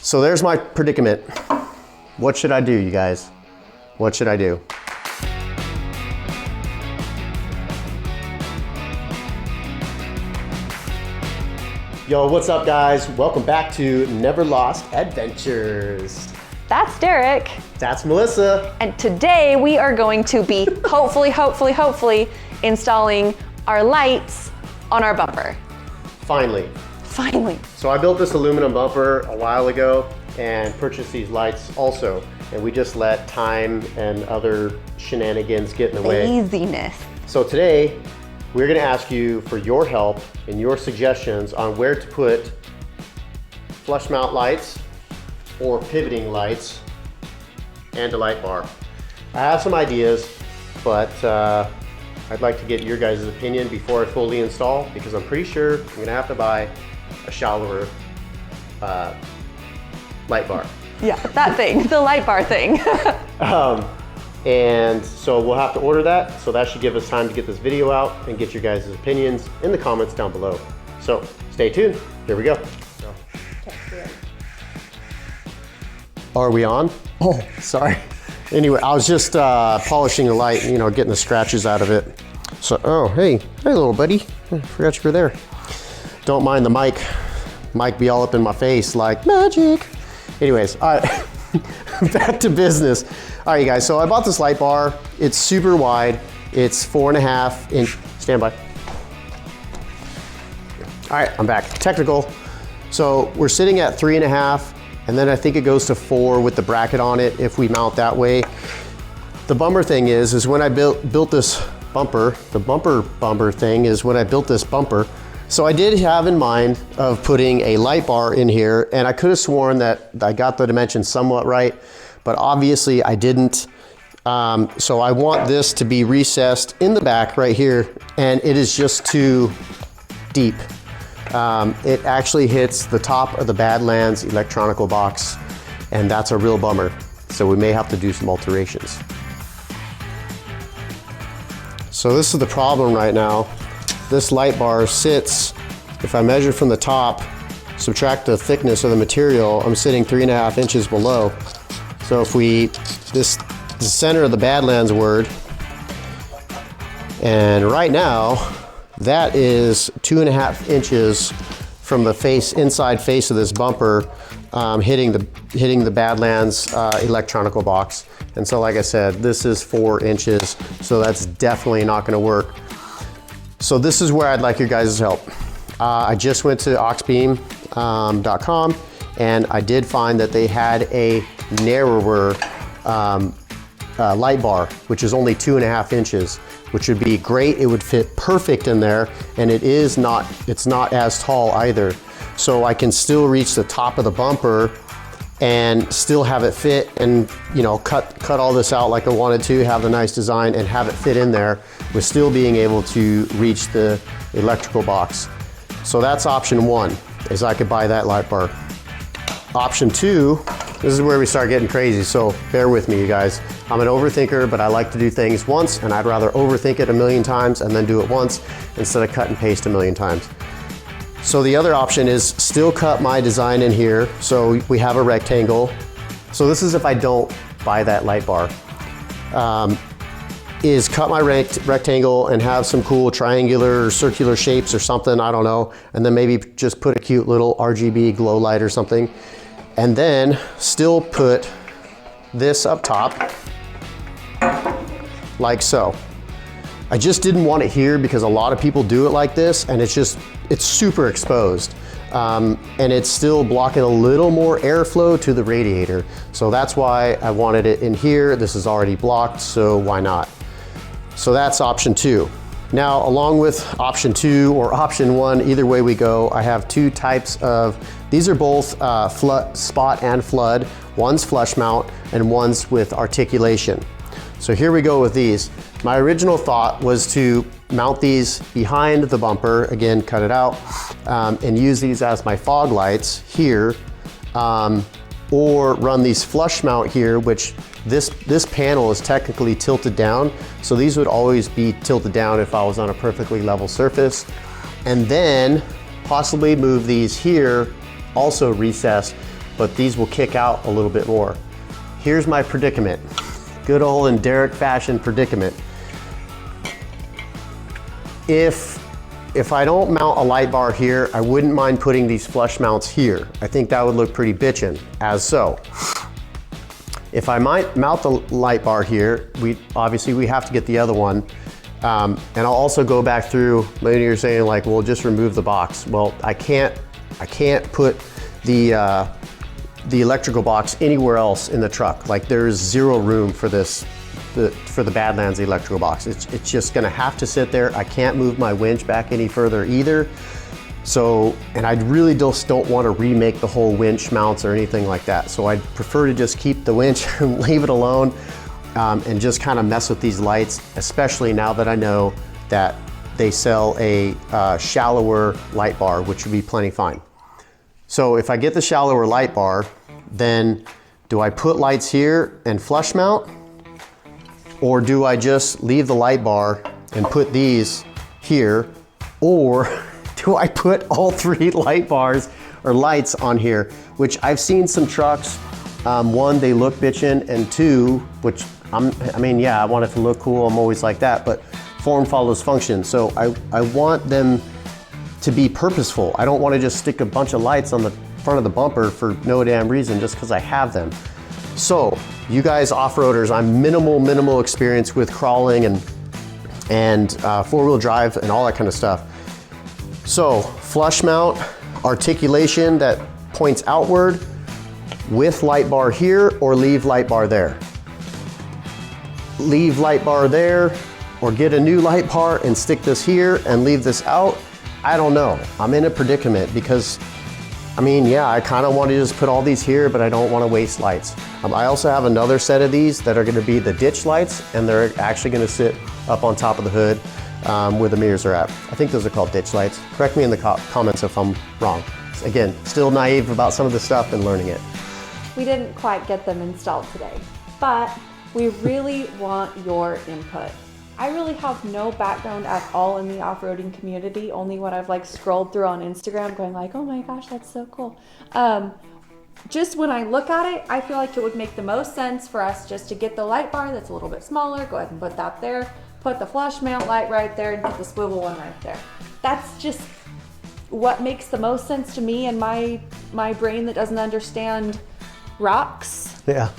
So there's my predicament. What should I do, you guys? What should I do? Yo, what's up guys? Welcome back to Never Lost Adventures. That's Derek. That's Melissa. And today we are going to be hopefully installing our lights on our bumper. Finally. So I built this aluminum bumper a while ago and purchased these lights also. And we just let time and other shenanigans get in the way. Laziness. So today, we're gonna ask you for your help and your suggestions on where to put flush mount lights or pivoting lights and a light bar. I have some ideas, but I'd like to get your guys' opinion before I fully install, because I'm pretty sure I'm gonna have to buy a shallower light bar. Yeah, that thing, the light bar thing. And so we'll have to order that. So that should give us time to get this video out and get your guys' opinions in the comments down below. So stay tuned, here we go. Are we on? Oh, sorry. Anyway, I was just polishing the light, you know, getting the scratches out of it. So, oh, hey little buddy. I forgot you were there. Don't mind the mic. Mic be all up in my face like magic. Anyways, all right, back to business. All right, you guys, so I bought this light bar. It's super wide. It's 4.5 inch, stand by. All right, I'm back, technical. So we're sitting at 3.5, and then I think it goes to 4 with the bracket on it if we mount that way. The bumper thing is when I built this bumper, the bumper thing is when I built this bumper. So I did have in mind of putting a light bar in here, and I could have sworn that I got the dimensions somewhat right, but obviously I didn't. So I want this to be recessed in the back right here, and it is just too deep. It actually hits the top of the Badlands electronical box, and that's a real bummer. So we may have to do some alterations. So this is the problem right now. This light bar sits, if I measure from the top, subtract the thickness of the material, I'm sitting 3.5 inches below. So if the center of the Badlands word, and right now, that is 2.5 inches from the inside face of this bumper, hitting the Badlands electronical box. And so like I said, this is 4 inches, so that's definitely not gonna work. So this is where I'd like your guys' help. I just went to Auxbeam.com and I did find that they had a narrower light bar, which is only 2.5 inches, which would be great. It would fit perfect in there, and it's not as tall either. So I can still reach the top of the bumper and still have it fit, and you know, cut all this out like I wanted to, have the nice design and have it fit in there with still being able to reach the electrical box. So that's option one, is I could buy that light bar. Option two, this is where we start getting crazy, so bear with me, you guys. I'm an overthinker, but I like to do things once, and I'd rather overthink it a million times and then do it once instead of cut and paste a million times. So the other option is still cut my design in here, so we have a rectangle. So this is if I don't buy that light bar. Is cut my rectangle and have some cool triangular or circular shapes or something, I don't know, and then maybe just put a cute little RGB glow light or something, and then still put this up top, like so. I just didn't want it here because a lot of people do it like this, and it's super exposed. And it's still blocking a little more airflow to the radiator. So that's why I wanted it in here. This is already blocked, so why not? So that's option two. Now, along with option two or option one, either way we go, I have two types of, these are both spot and flood. One's flush mount and one's with articulation. So here we go with these. My original thought was to mount these behind the bumper, again, cut it out, and use these as my fog lights here, or run these flush mount here, which this panel is technically tilted down. So these would always be tilted down if I was on a perfectly level surface. And then possibly move these here, also recessed, but these will kick out a little bit more. Here's my predicament. Good old in Derek fashion predicament. If I don't mount a light bar here, I wouldn't mind putting these flush mounts here. I think that would look pretty bitchin', as so. If I might mount the light bar here, obviously we have to get the other one. And I'll also go back through, many of you are saying like, well, just remove the box. Well, I can't put the electrical box anywhere else in the truck. Like there's zero room for this, for the Badlands electrical box. It's just gonna have to sit there. I can't move my winch back any further either. So, and I really just don't want to remake the whole winch mounts or anything like that. So I'd prefer to just keep the winch and leave it alone, and just kind of mess with these lights, especially now that I know that they sell a shallower light bar, which would be plenty fine. So if I get the shallower light bar, then do I put lights here and flush mount? Or do I just leave the light bar and put these here? Or do I put all three light bars or lights on here? Which I've seen some trucks, one, they look bitchin', and two, which I mean, yeah, I want it to look cool, I'm always like that, but form follows function. So I want them to be purposeful. I don't want to just stick a bunch of lights on the front of the bumper for no damn reason just because I have them. So you guys off-roaders, I'm minimal experience with crawling and four-wheel drive and all that kind of stuff. So flush mount, articulation that points outward with light bar here, or leave light bar there. Leave light bar there, or get a new light bar and stick this here and leave this out. I don't know. I'm in a predicament because, I mean, yeah, I kind of want to just put all these here, but I don't want to waste lights. I also have another set of these that are going to be the ditch lights, and they're actually going to sit up on top of the hood where the mirrors are at. I think those are called ditch lights. Correct me in the comments if I'm wrong. Again, still naive about some of the stuff and learning it. We didn't quite get them installed today, but we really want your input. I really have no background at all in the off-roading community, only what I've like scrolled through on Instagram going like, oh my gosh, that's so cool. Just when I look at it, I feel like it would make the most sense for us just to get the light bar that's a little bit smaller, go ahead and put that there, put the flush mount light right there, and put the swivel one right there. That's just what makes the most sense to me and my brain that doesn't understand rocks. Yeah.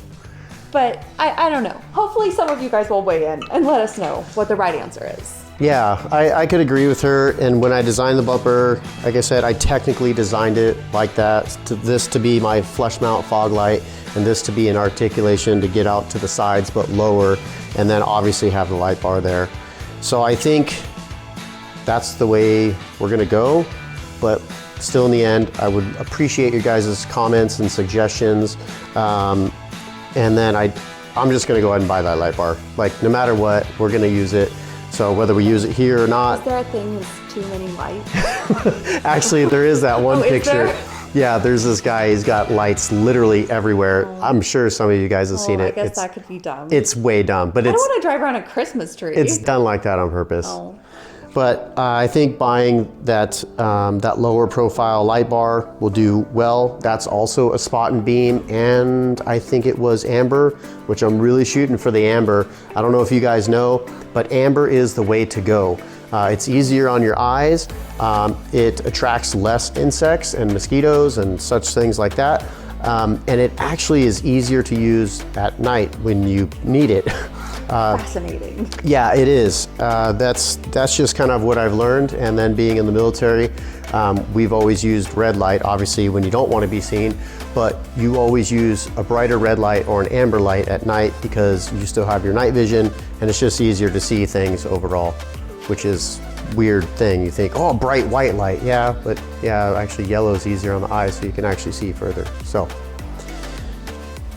But I don't know. Hopefully some of you guys will weigh in and let us know what the right answer is. Yeah, I could agree with her. And when I designed the bumper, like I said, I technically designed it like that. This to be my flush mount fog light, and this to be an articulation to get out to the sides but lower, and then obviously have the light bar there. So I think that's the way we're gonna go. But still in the end, I would appreciate your guys' comments and suggestions. And then I'm just gonna go ahead and buy that light bar. Like, no matter what, we're gonna use it. So whether we use it here or not. Is there a thing with too many lights? Actually, there is that one picture. Is there? Yeah, there's this guy, he's got lights literally everywhere. I'm sure some of you guys have seen it. I guess that could be dumb. It's way dumb, but I don't want to drive around a Christmas tree. It's done like that on purpose. Oh. But I think buying that lower profile light bar will do well. That's also a spot and beam, and I think it was amber, which I'm really shooting for the amber. I don't know if you guys know, but amber is the way to go. It's easier on your eyes. It attracts less insects and mosquitoes and such things like that. And it actually is easier to use at night when you need it. Fascinating. Yeah, it is. That's just kind of what I've learned. And then being in the military, we've always used red light, obviously when you don't want to be seen, but you always use a brighter red light or an amber light at night because you still have your night vision, and it's just easier to see things overall, which is a weird thing. You think, oh, bright white light. Yeah, but yeah, actually yellow is easier on the eyes so you can actually see further. So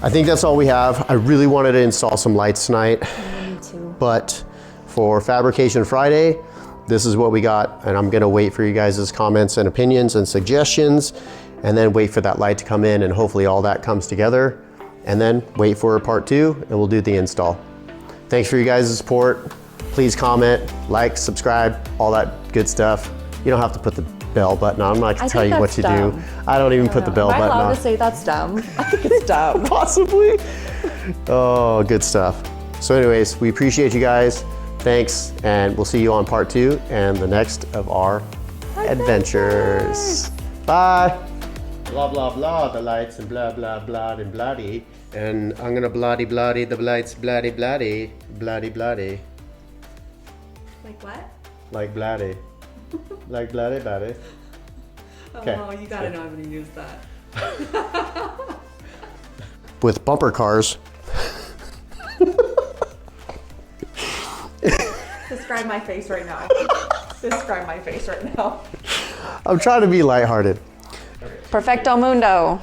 I think that's all we have. I really wanted to install some lights tonight. Me too. But for Fabrication Friday, this is what we got, and I'm gonna wait for you guys' comments and opinions and suggestions, and then wait for that light to come in, and hopefully all that comes together, and then wait for part 2, and we'll do the install. Thanks for you guys' support. Please comment, like, subscribe, all that good stuff. You don't have to put the bell button on. I'm not gonna tell you what to do. I don't even put the bell Am I button allowed on. to say that's dumb? I think it's dumb. Possibly. Oh, good stuff. So anyways, we appreciate you guys. Thanks, and we'll see you on part 2 and the next of our adventures. Bye. Blah, blah, blah, the lights and blah, blah, blah, and bloody. And I'm gonna bloody, bloody, the lights, bloody, bloody, bloody, bloody. Like what? Like bloody. Like bloody, bloody. Okay. Oh, you gotta know I'm gonna use that. With bumper cars. Describe my face right now. Describe my face right now. I'm trying to be lighthearted. Perfecto mundo.